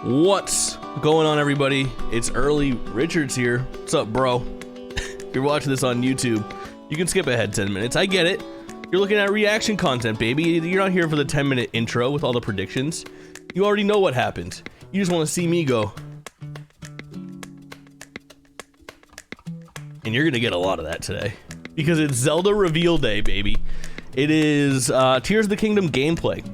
What's going on, everybody? It's early. Richard's here. What's up, bro? If you're watching this on YouTube, you can skip ahead 10 minutes. I get it. You're looking at reaction content, baby. You're not here for the 10-minute intro with all the predictions. You already know what happened. You just want to see me go. And you're gonna get a lot of that today, because it's Zelda reveal day, baby. It is Tears of the Kingdom gameplay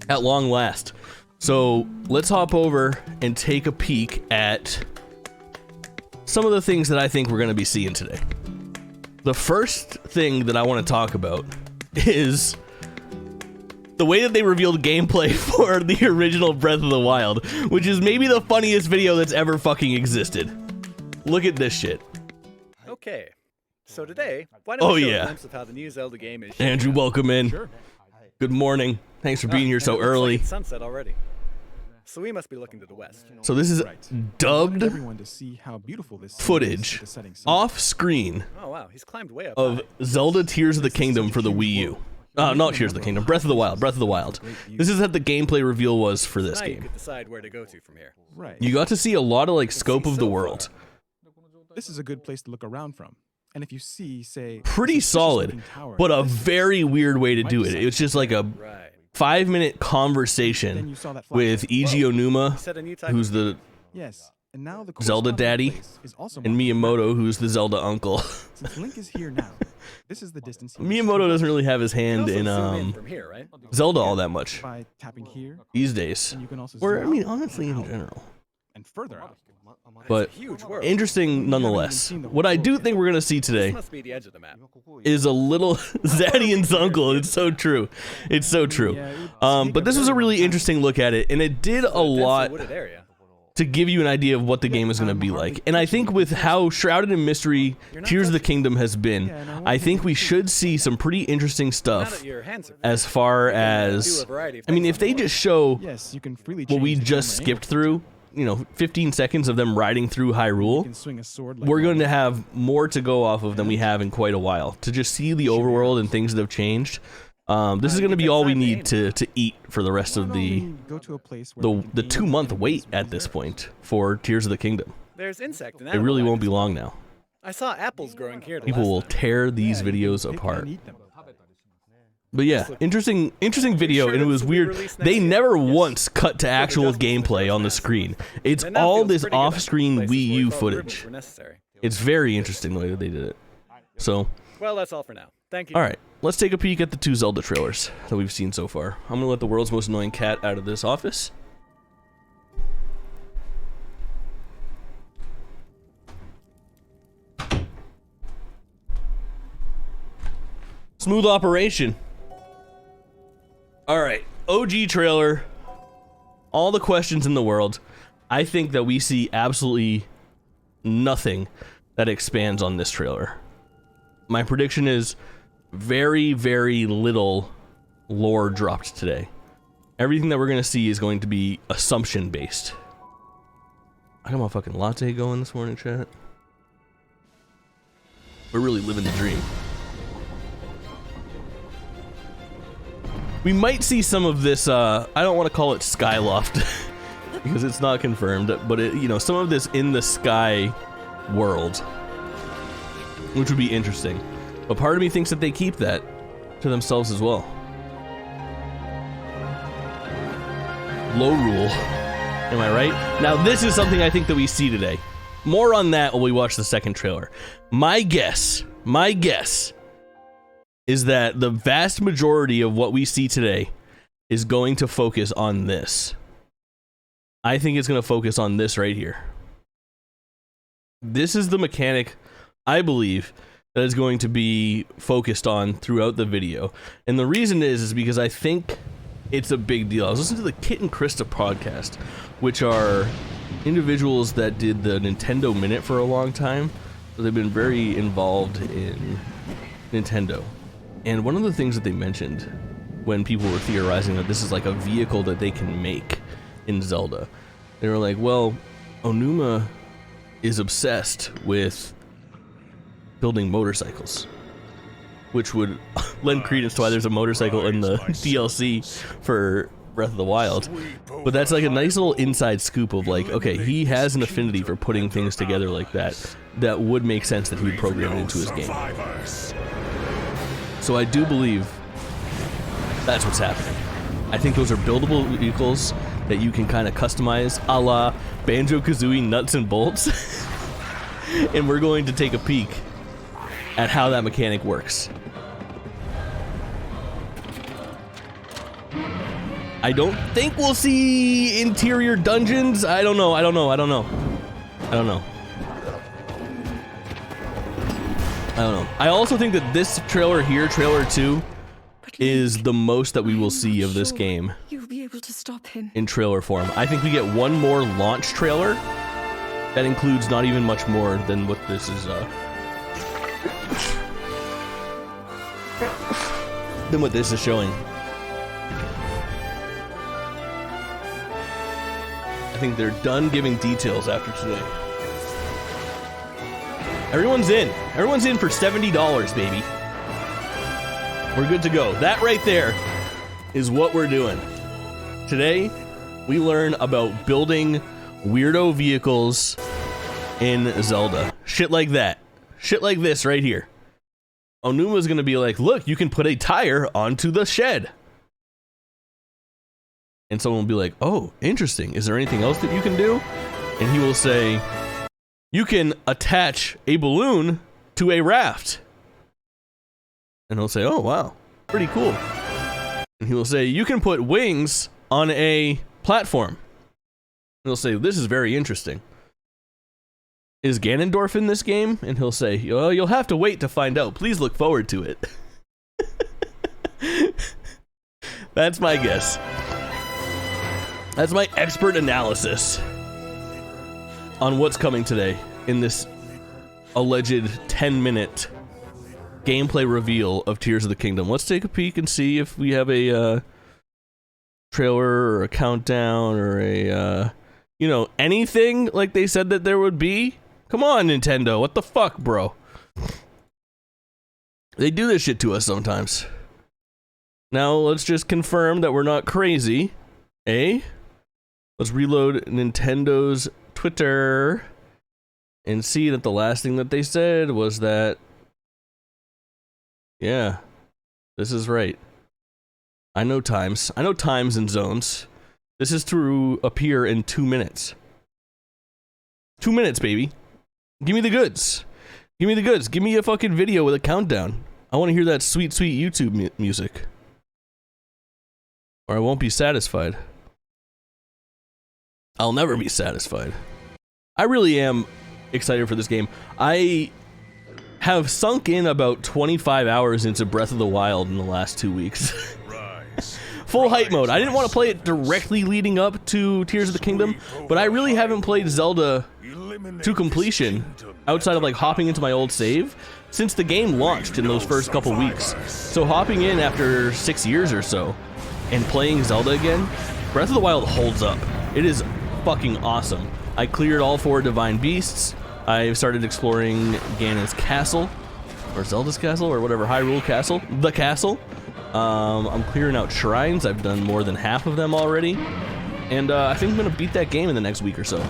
at long last. So let's hop over and take a peek at some of the things that I think we're gonna be seeing today. The first thing that I want to talk about is the way that they revealed gameplay for the original Breath of the Wild, which is maybe the funniest video that's ever fucking existed. Look at this shit. Okay, so today, why don't we show a glimpse of how the new Zelda game is shaping Andrew, up. welcome in. Sure. Good morning. Thanks for being here so early. Like it's sunset already. So we must be looking to the west. So this is dubbed everyone to see how beautiful this footage off screen Oh wow, he's climbed way up of high. Zelda Tears of the Kingdom for the Wii U. Not Tears of the Kingdom, Breath of the Wild, Breath of the Wild. This is what the gameplay reveal was for this Now you game. could decide where to go to from here. Right. You got to see a lot of like scope of the world. This is a good place to look around from. And if you see, say, Pretty solid, but a very weird way to do it. It was just like a Right. 5-minute conversation with Eiji Onuma, Set a new type who's of the yes. And now the Zelda corresponding daddy, place is also and marked. Miyamoto, who's the Zelda uncle. Since Link is here now, this is the distance. Miyamoto doesn't really have his You hand can in also zoom in from here, right? Zelda all that much by tapping here, these days. and you can also Or, I zoom mean, out honestly, in and out, general. and further out. But Huge world. interesting nonetheless. What I do think we're gonna see This today must be the edge of the map. is a little Zadian's uncle. It's so true. It's so true. But this was a really interesting look at it, and it did a lot Wooded area. to give you an idea of what the game is going to be like. And I think with how shrouded in mystery Tears of the Kingdom has been, I think we should see some pretty interesting Now stuff that your hands are as far do as, a variety of I mean, things if they on the just show Yes, you can freely what we change the just camera skipped angle. through, 15 seconds of them riding through You Hyrule, can swing a sword like we're going to that. have more to go off of than we have in quite a while. To just see the overworld and things that have changed, this is going to be all we need to eat for the rest of Why the don't we go to a place where we can the aim 2-month and wait some at this reserves? point for Tears of the Kingdom. There's insect and It animal really life won't be as well. long now. I saw apples growing here. People will tear these Yeah, you videos can pick apart. and eat them. But yeah, interesting video, and it was weird. They never once cut to actual gameplay on the screen. It's all this off-screen Wii U footage. It's very interesting the way that they did it. So, Well, that's all for now. Thank you. all right, let's take a peek at the 2 Zelda trailers that we've seen so far. I'm gonna let the world's most annoying cat out of this office. Smooth operation. All right, OG trailer. All the questions in the world. I think that we see absolutely nothing that expands on this trailer. My prediction is very, very little lore dropped today. Everything that we're gonna see is going to be assumption based. I got my fucking latte going this morning, chat. We're really living the dream. We might see some of this, I don't want to call it Skyloft, because it's not confirmed, but it, some of this in the sky world, which would be interesting. But part of me thinks that they keep that to themselves as well. Low rule. Am I right? Now this is something I think that we see today. More on that when we watch the second trailer. My guess is that the vast majority of what we see today is going to focus on this. I think it's going to focus on this right here. This is the mechanic, I believe, that is going to be focused on throughout the video. And the reason is because I think it's a big deal. I was listening to the Kit and Krista podcast, which are individuals that did the Nintendo Minute for a long time. So they've been very involved in Nintendo. And one of the things that they mentioned when people were theorizing that this is like a vehicle that they can make in Zelda, they were like, well, Onuma is obsessed with building motorcycles, which would lend credence to why there's a motorcycle in the DLC for Breath of the Wild. But that's like a nice little inside scoop of like, okay, he has an affinity for putting things together like that. That would make sense that he would program it into his game. So I do believe that's what's happening. I think those are buildable vehicles that you can kind of customize a la Banjo-Kazooie nuts and bolts. And we're going to take a peek at how that mechanic works. I don't think we'll see interior dungeons. I don't know. I also think that this trailer here, trailer 2, is the most that we will see of this game. You'll be able to stop him in trailer form. I think we get one more launch trailer that includes not even much more than what this is showing. I think they're done giving details after today. Everyone's in. Everyone's in for $70, baby. We're good to go. That right there is what we're doing. Today, we learn about building weirdo vehicles in Zelda. Shit like that. Shit like this right here. Onuma's gonna be like, look, you can put a tire onto the shed. And someone will be like, oh, interesting. Is there anything else that you can do? And he will say, you can attach a balloon to a raft. And he'll say, oh, wow, pretty cool. And he will say, you can put wings on a platform. And he'll say, this is very interesting. Is Ganondorf in this game? And he'll say, well, you'll have to wait to find out. Please look forward to it. That's my guess. That's my expert analysis on what's coming today in this alleged 10-minute gameplay reveal of Tears of the Kingdom. Let's take a peek and see if we have a trailer or a countdown or a, you know, anything like they said that there would be. Come on, Nintendo. What the fuck, bro? They do this shit to us sometimes. Now, let's just confirm that we're not crazy. Eh? Let's reload Nintendo's Twitter and see that the last thing that they said was that, yeah, this is right. I know times. I know times and zones. This is to appear in 2 minutes. 2 minutes, baby. Give me the goods. Give me the goods. Give me a fucking video with a countdown. I want to hear that sweet, sweet YouTube music. Or I won't be satisfied. I'll never be satisfied. I really am excited for this game. I have sunk in about 25 hours into Breath of the Wild in the last 2 weeks. Full hype mode. I didn't want to play it directly leading up to Tears of the Kingdom, but I really haven't played Zelda to completion outside of like hopping into my old save since the game launched in those first couple weeks. So hopping in after 6 years or so and playing Zelda again, Breath of the Wild holds up. It is fucking awesome. I cleared all 4 Divine Beasts. I've started exploring Ganon's castle, or Zelda's castle, or whatever, Hyrule Castle, the castle. I'm clearing out shrines. I've done more than half of them already. And I think I'm gonna beat that game in the next week or so.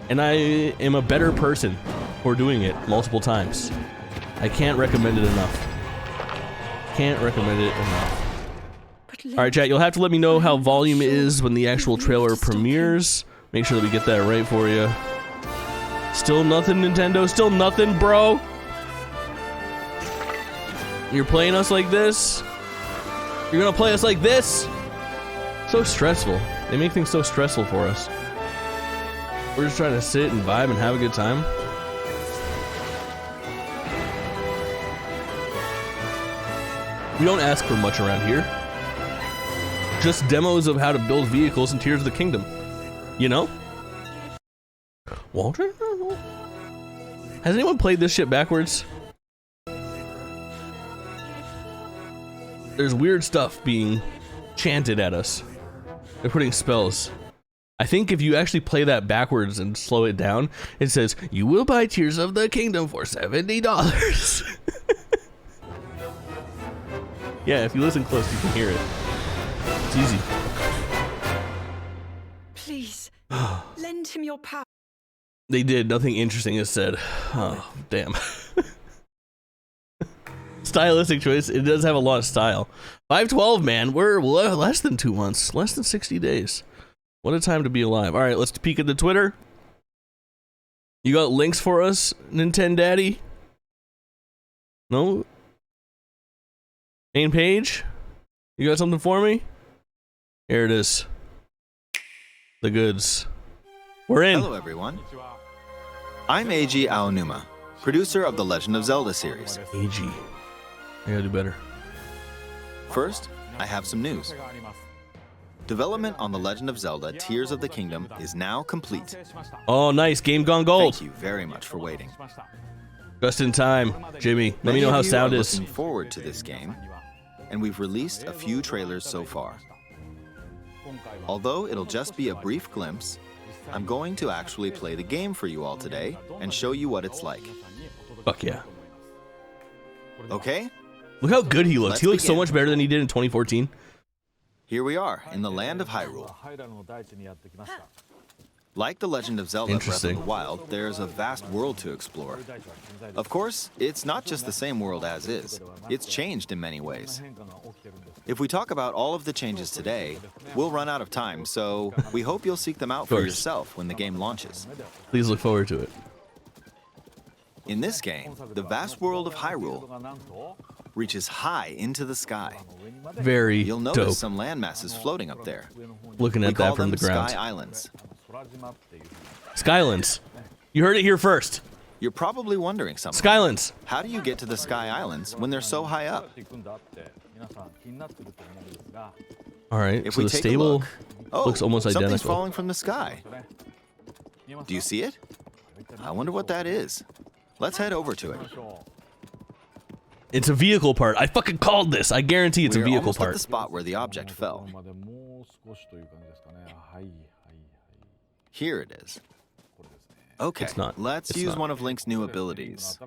And I am a better person for doing it multiple times. I can't recommend it enough. Can't recommend it enough. Alright, chat, you'll have to let me know how volume is when the actual trailer premieres. Make sure that we get that right for you. Still nothing, Nintendo? Still nothing, bro? You're playing us like this? You're gonna play us like this? So stressful. They make things so stressful for us. We're just trying to sit and vibe and have a good time. We don't ask for much around here. Just demos of how to build vehicles in Tears of the Kingdom. You know? Walter? Has anyone played this shit backwards? There's weird stuff being chanted at us. They're putting spells. I think if you actually play that backwards and slow it down, it says, you will buy Tears of the Kingdom for $70. Yeah, if you listen close, you can hear it. It's easy. Please, lend him your power. They did. Nothing interesting is said. Oh, damn. Stylistic choice. It does have a lot of style. 512, man. We're less than 2 months. Less than 60 days. What a time to be alive. All right, let's peek at the Twitter. You got links for us, Nintendaddy? No? Main page? You got something for me? Here it is. The goods. We're in. Hello, everyone. I'm Eiji Aonuma, producer of the Legend of Zelda series. AG. I gotta do better. First, I have some news. Development on The Legend of Zelda Tears of the Kingdom is now complete. Oh, nice. Game gone gold. Thank you very much for waiting. Just in time. Jimmy, let me know how sound is. Looking forward to this game, and we've released a few trailers so far. Although it'll just be a brief glimpse, I'm going to actually play the game for you all today and show you what it's like. Fuck yeah. Okay? Look how good he looks. Let's He looks so begin. much better than he did in 2014. Here we are in the land of Hyrule. Like The Legend of Zelda Breath of the Interesting. Wild, there's a vast world to explore. Of course, it's not just the same world as is. It's changed in many ways. If we talk about all of the changes today, we'll run out of time, so we hope you'll seek them out for course. yourself when the game launches. Please look forward to it. In this game, the vast world of Hyrule reaches high into the sky. Very You'll notice dope. some land masses floating up there. Looking We at call that from them the ground. Sky Islands. Skylands. You heard it here first. You're probably wondering something. Skylands. How do you get to the Sky Islands when they're so high up? All right, If so we the take stable a look, looks almost something's identical. falling from the sky. Do you see it? I wonder what that is. Let's head over to it. It's a vehicle part. I fucking called this. I guarantee it's a We're vehicle almost at part. the spot where the object fell. Here it is. Okay, It's not. let's It's use not. one of Link's new abilities.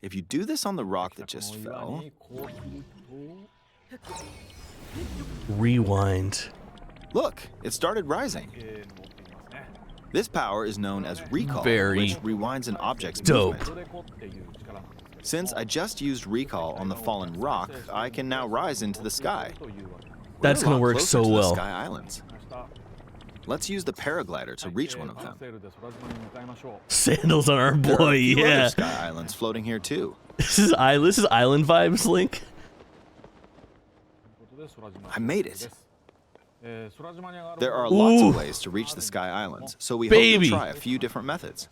If you do this on the rock that just fell, Rewind. look, it started rising. This power is known as recall, Very which rewinds an object's dope. movement. Since I just used recall on the fallen rock, I can now rise into the sky. That's We're a gonna lot work closer so to the well. Sky Islands. Let's use the paraglider to reach one of them. Sandals on our There are boy. a few Yeah. other Sky Islands floating here too. This is island vibes, Link. I made it. There are lots Ooh. of ways to reach the Sky Islands, so we Baby. hope you'll try a few different methods.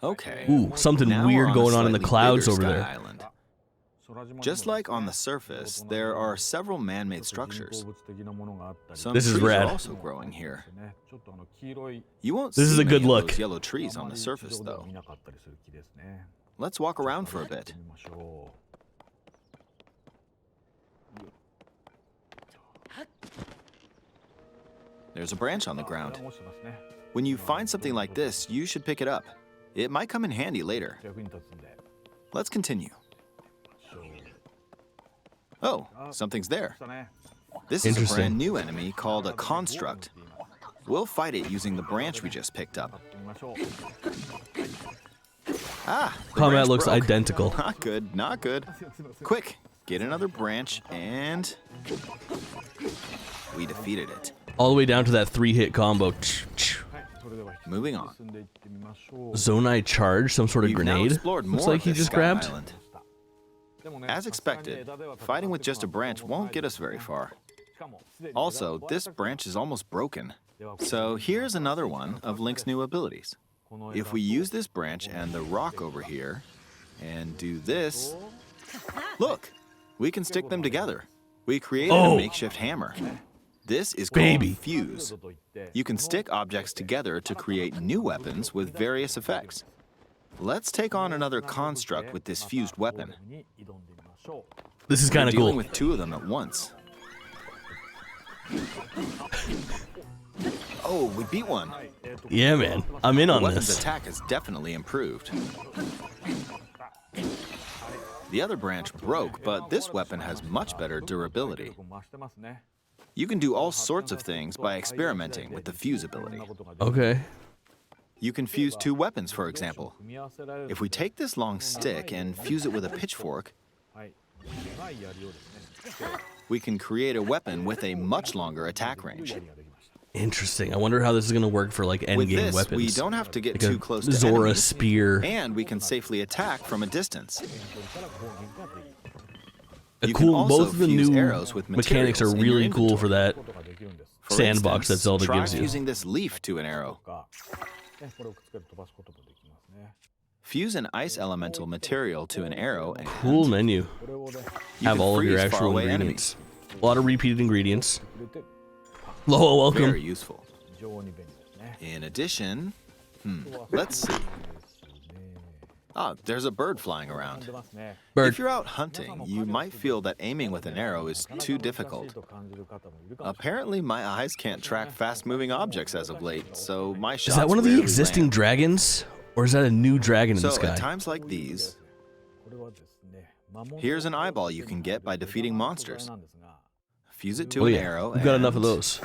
Okay. Ooh, something now weird we're a going on in the slightly clouds bigger over Sky there. Island. Just like on the surface, there are several man-made structures. Some This is trees rad. are also growing here. You won't This see is a good many of look. those yellow trees on the surface, though. Let's walk around for a bit. There's a branch on the ground. When you find something like this, you should pick it up. It might come in handy later. Let's continue. Oh, something's there. This is a Interesting. brand new enemy called a construct. We'll fight it using the branch we just picked up. Ah, the Combat branch looks broke. identical. Not good, not good. Quick, get another branch and... we defeated it. All the way down to that 3-hit combo. Moving on. Zonai charge, some sort of We've now grenade. explored Looks more like of he this just Sky grabbed. Island. As expected, fighting with just a branch won't get us very far. Also, this branch is almost broken. So here's another one of Link's new abilities. If we use this branch and the rock over here, and do this, look, we can stick them together. We created Oh. a makeshift hammer. This is called Baby. fuse. You can stick objects together to create new weapons with various effects. Let's take on another construct with this fused weapon. This is We're kind of dealing cool. with two of them at once. Oh, we beat one. Yeah, man. I'm in The on weapon's this. attack has definitely improved. The other branch broke, but this weapon has much better durability. You can do all sorts of things by experimenting with the fuse ability. Okay. You can fuse two weapons, for example. If we take this long stick and fuse it with a pitchfork, we can create a weapon with a much longer attack range. Interesting. I wonder how this is going to work for like With endgame this, weapons. we don't have to get Like too a close to Zora enemies, spear. and we can safely attack from a distance. A You can cool. also Both of the fuse new arrows with mechanics are materials in your really cool for that For sandbox instance, that Zelda try gives you. fusing this leaf to an arrow. Fuse an ice elemental material to an arrow and Cool menu. you Have can all of your freeze actual faraway ingredients. A lot of repeated ingredients. Hello, welcome. Very useful. In addition, let's see. Ah, there's a bird flying around. Bird. If you're out hunting, you might feel that aiming with an arrow is too difficult. Apparently, my eyes can't track fast-moving objects as of late, so my shots Is that one of the rarely existing land. dragons? Or is that a new dragon in the So sky? at times like these, here's an eyeball you can get by defeating monsters. Fuse it to Oh an yeah, arrow we've got enough of and- those.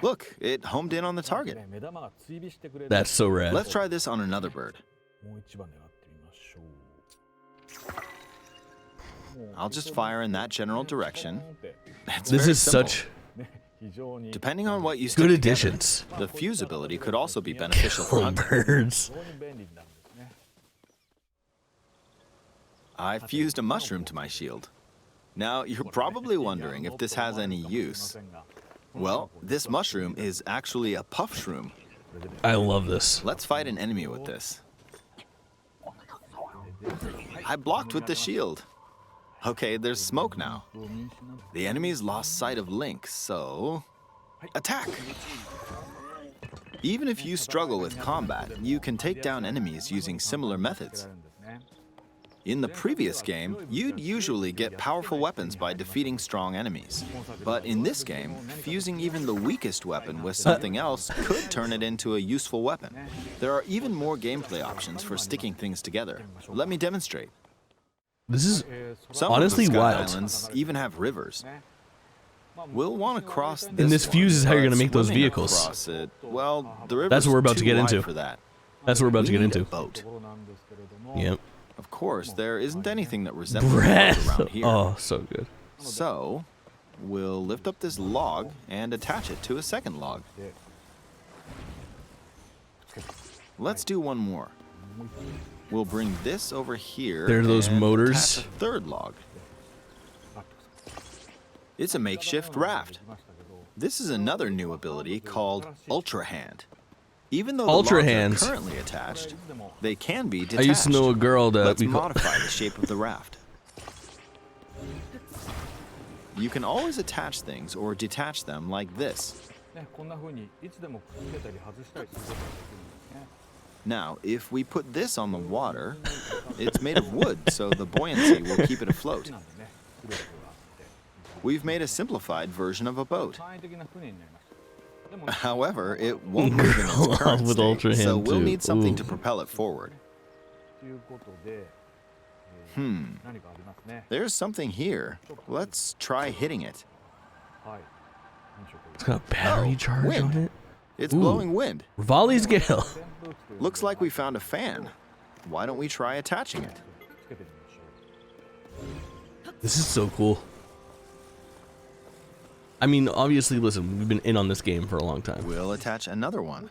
Look, it homed in on the target. That's so rad. Let's try this on another bird. I'll just fire in that general direction. It's This very is simple. such Depending on what you stick good together, additions. the fuse ability could also be beneficial for Oh, hunting. birds. I fused a mushroom to my shield. Now, you're probably wondering if this has any use. Well, this mushroom is actually a puff shroom. I love this. Let's fight an enemy with this. I blocked with the shield. Okay, there's smoke now. The enemy's lost sight of Link, so... attack! Even if you struggle with combat, you can take down enemies using similar methods. In the previous game, you'd usually get powerful weapons by defeating strong enemies. But in this game, fusing even the weakest weapon with something else could turn it into a useful weapon. There are even more gameplay options for sticking things together. Let me demonstrate. This is Some honestly of the Sky wild. Islands even have rivers. We'll want to cross this And this fuse is how you're gonna make those swimming vehicles. across it, well, the river's That's what we're about to too get wide into. for that. That's what we're about We to get need a into. boat. Yep. Of course, there isn't anything that resembles a boat Breath. around here. Oh, so good. So, we'll lift up this log and attach it to a second log. Let's do one more. We'll bring this over here. There are those and motors. attach a third log. It's a makeshift raft. This is another new ability called Ultra Hand. Even though the Ultra logs Hands. are currently attached, they can be detached. I used to know a girl that Let's we call. modify the shape of the raft. You can always attach things or detach them like this. Now, if we put this on the water, it's made of wood, so the buoyancy will keep it afloat. We've made a simplified version of a boat. However, it won't move in Girl its current with state, Ultra so Hand we'll too. need something Ooh. to propel it forward. There's something here. Let's try hitting it. It's got a battery Oh, charge wind. on it. It's Ooh. blowing wind. Volley's Gale. Looks like we found a fan. Why don't we try attaching it? This is so cool. I mean, obviously, listen, we've been in on this game for a long time. We'll attach another one.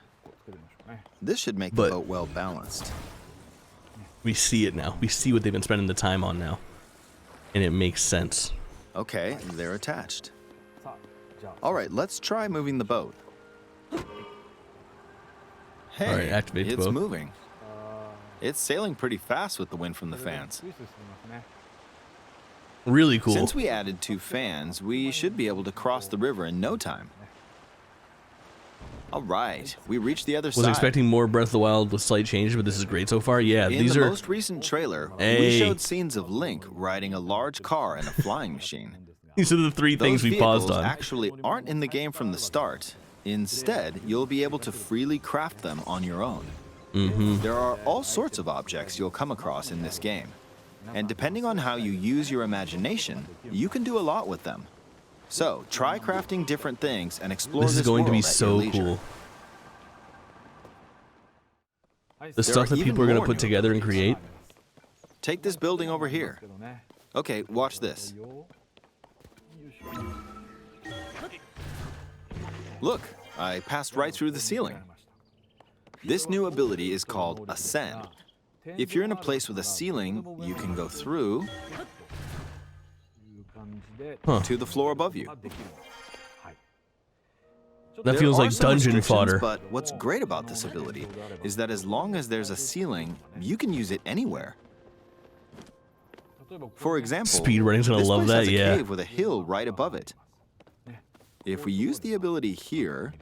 This should make But- the boat well balanced. We see it now. We see what they've been spending the time on now. And it makes sense. Okay, they're attached. All right, let's try moving the boat. Hey, All right, activate the it's boat. moving. It's sailing pretty fast with the wind from the fans. Really cool. Since we added 2 fans, we should be able to cross the river in no time. All right, we reached the other Was side. expecting more Breath of the Wild with slight changes, but this is great so far. Yeah, In these the are. most recent trailer, Hey. we showed scenes of Link riding a large car and a flying machine. These are the 3 things Those we paused vehicles on. actually aren't in the game from the start. Instead, you'll be able to freely craft them on your own. There are all sorts of objects you'll come across in this game. And depending on how you use your imagination, you can do a lot with them. So try crafting different things and explore This is this going to be world at your so leisure. cool. The There stuff are that even people are going to more put new together and create. Take this building over here. Okay, watch this. Look, I passed right through the ceiling. This new ability is called Ascend. If you're in a place with a ceiling, you can go through to the floor above you. That There feels are like some dungeon restrictions, fodder. But what's great about this ability is that as long as there's a ceiling, you can use it anywhere. For example, Speedrunning's gonna this love place that, has a yeah. cave with a hill right above it. If we use the ability here,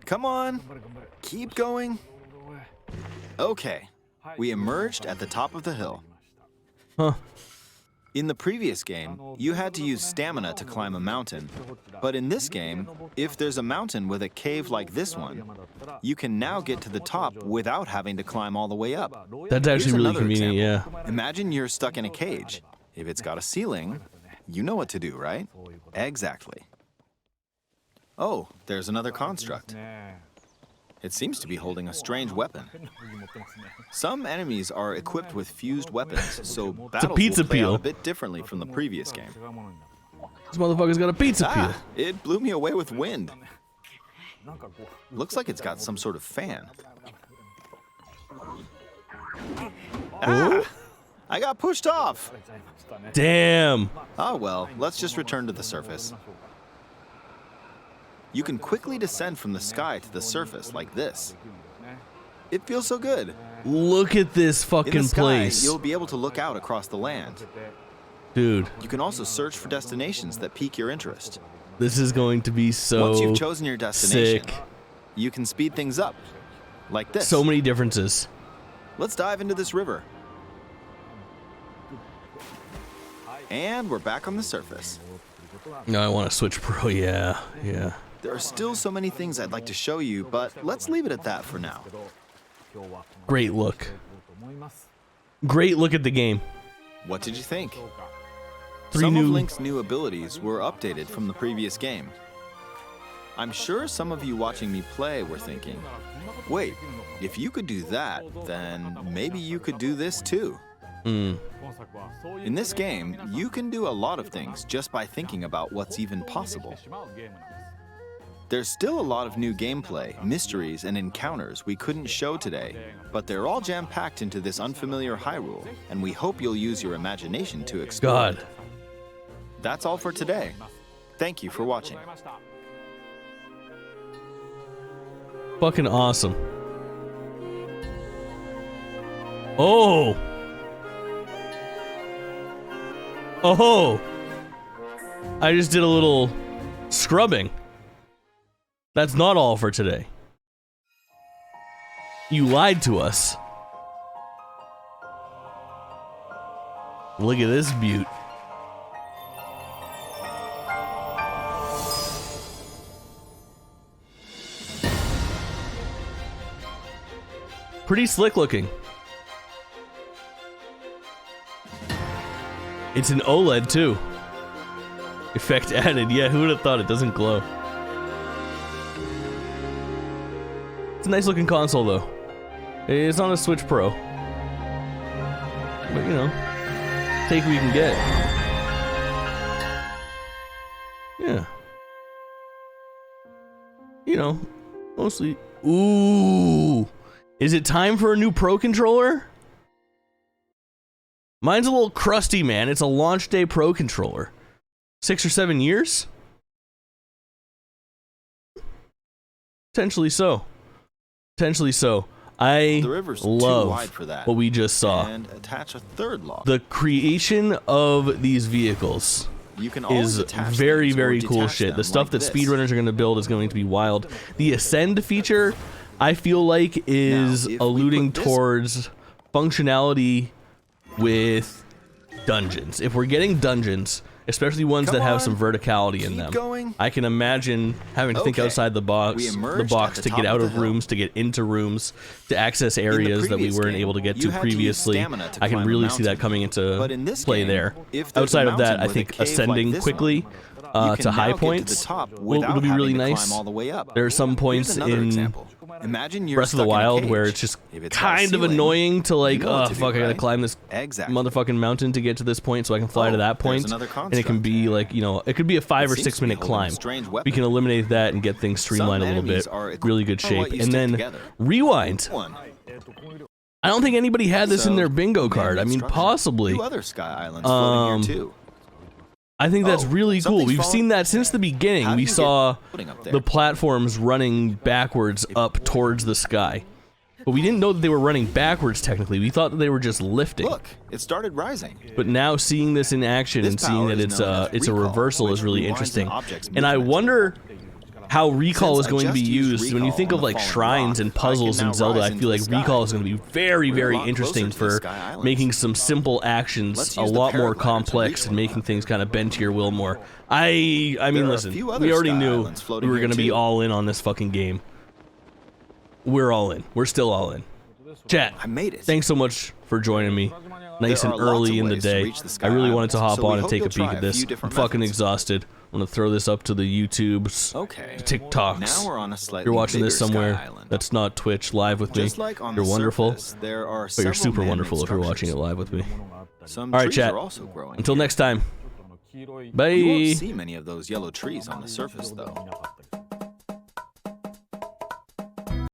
come on, keep going. Okay, we emerged at the top of the hill. Huh. In the previous game, you had to use stamina to climb a mountain. But in this game, if there's a mountain with a cave like this one, you can now get to the top without having to climb all the way up. That's Here's actually really another convenient, example. yeah. Imagine you're stuck in a cage. If it's got a ceiling, you know what to do, right? Exactly. Oh, there's another construct. It seems to be holding a strange weapon. Some enemies are equipped with fused weapons, so battles pizza will play peel. out a bit differently from the previous game. This motherfucker's got a pizza peel. Ah, it blew me away with wind. Looks like it's got some sort of fan. Ah, I got pushed off. Damn. Ah, well, let's just return to the surface. You can quickly descend from the sky to the surface like this. It feels so good. Look at this In fucking the sky, place. you'll be able to look out across the land. Dude, You can also search for destinations that pique your interest. this is going to be so Once you've chosen your destination, sick. you can speed things up, like this. So many differences. Let's dive into this river. And we're back on the surface. No, I want to switch pro. Yeah, yeah. There are still so many things I'd like to show you, but let's leave it at that for now. Great look. Great look at the game. What did you think? Three Some new. of Link's new abilities were updated from the previous game. I'm sure some of you watching me play were thinking, wait, if you could do that, then maybe you could do this too. In this game, you can do a lot of things just by thinking about what's even possible. There's still a lot of new gameplay, mysteries, and encounters we couldn't show today, but they're all jam-packed into this unfamiliar Hyrule, and we hope you'll use your imagination to explore. God. That's all for today. Thank you for watching. Fucking awesome. Oh. Oh. I just did a little scrubbing. That's not all for today. You lied to us. Look at this beaut. Pretty slick looking. It's an OLED too. Effect added. Yeah, who would have thought it doesn't glow? It's a nice looking console though. It's not a Switch Pro. But you know, take what you can get. Yeah. You know, mostly. Ooh. Is it time for a new Pro controller? Mine's a little crusty, man. It's a launch day Pro controller. 6 or 7 years? Potentially so. Potentially so. I The river's too love wide for that. what we just saw. And attach a third log. The creation of these vehicles You can always is attach very, things or very cool detach shit. them The stuff like that this. speedrunners are going to build is going to be wild. The Ascend feature, I feel like, is Now, if we alluding put this- towards functionality with dungeons. If we're getting dungeons, especially ones Come that have on. some verticality in Keep them. going. I can imagine having to think Okay. outside the We box, emerged at the to top get of out the of hill. rooms, to get into rooms, to access areas that we previous weren't game, able to get you to had to use previously. stamina to I can climb a really see that mountain. coming into But in this play game, there. if there's a Outside of that, mountain I with a think cave like ascending this quickly one, you to can high now get to points the top will without be really having to nice. climb all the way up. There are some Here's points another in example. Imagine you're Breath of the stuck in a Wild where cage. it's just If it's got a kind of ceiling, annoying to like, you know what oh to do, fuck, I gotta right? climb this Exactly. motherfucking mountain to get to this point so I can fly to that there's point. another And it can construct. be like, you know, it could be a 5 or seems 6 to be minute holding a climb. strange We weapon. can eliminate that and get things streamlined a little enemies bit. are equipped Really good for what shape. you And stick then together. rewind. One. I don't think anybody had this in So, their bingo card. I man-made mean, structure. possibly. Two other sky islands floating here too. I think that's Oh, really cool. something's We've falling- seen that since the beginning. How do We you get saw floating up there? the platforms running backwards up towards the sky. But we didn't know that they were running backwards technically. We thought that they were just lifting. Look, it started rising. But now seeing this in action This and seeing power that is known as it's a recall, reversal which is really rewinds an interesting. object's And I movement. wonder how recall Since is I going to be just used used when you recall think on of the like fallen shrines rock, and I can puzzles in now Zelda. rise I into feel the like sky. recall is going to be very, We're a very lot interesting closer to the for Sky Islands. making some simple actions Let's a use the lot more paraglider to complex and recall. making things kind of bend to your will more. I mean, There are a listen, few other we already Sky knew Islands we floating were here going to be too. all in on this fucking game. We're all in. We're still all in. Chat, I made it. thanks so much for joining me. Nice There and are lots early of in the ways to day. reach the Sky I really wanted to Islands, hop so we on and hope take a you'll peek try at a this. few I'm different fucking methods. exhausted. I'm gonna throw this up to the YouTubes, Okay. TikToks. Now we're on a If slightly you're watching bigger this somewhere Sky Island. that's not Twitch live with me, Just like on you're the wonderful. surface, there are But you're several super man-made wonderful if you're watching it structures. live with me. Some All right, trees chat. are also growing. Until here. next time. You Bye. won't see many of those yellow trees on the surface, though.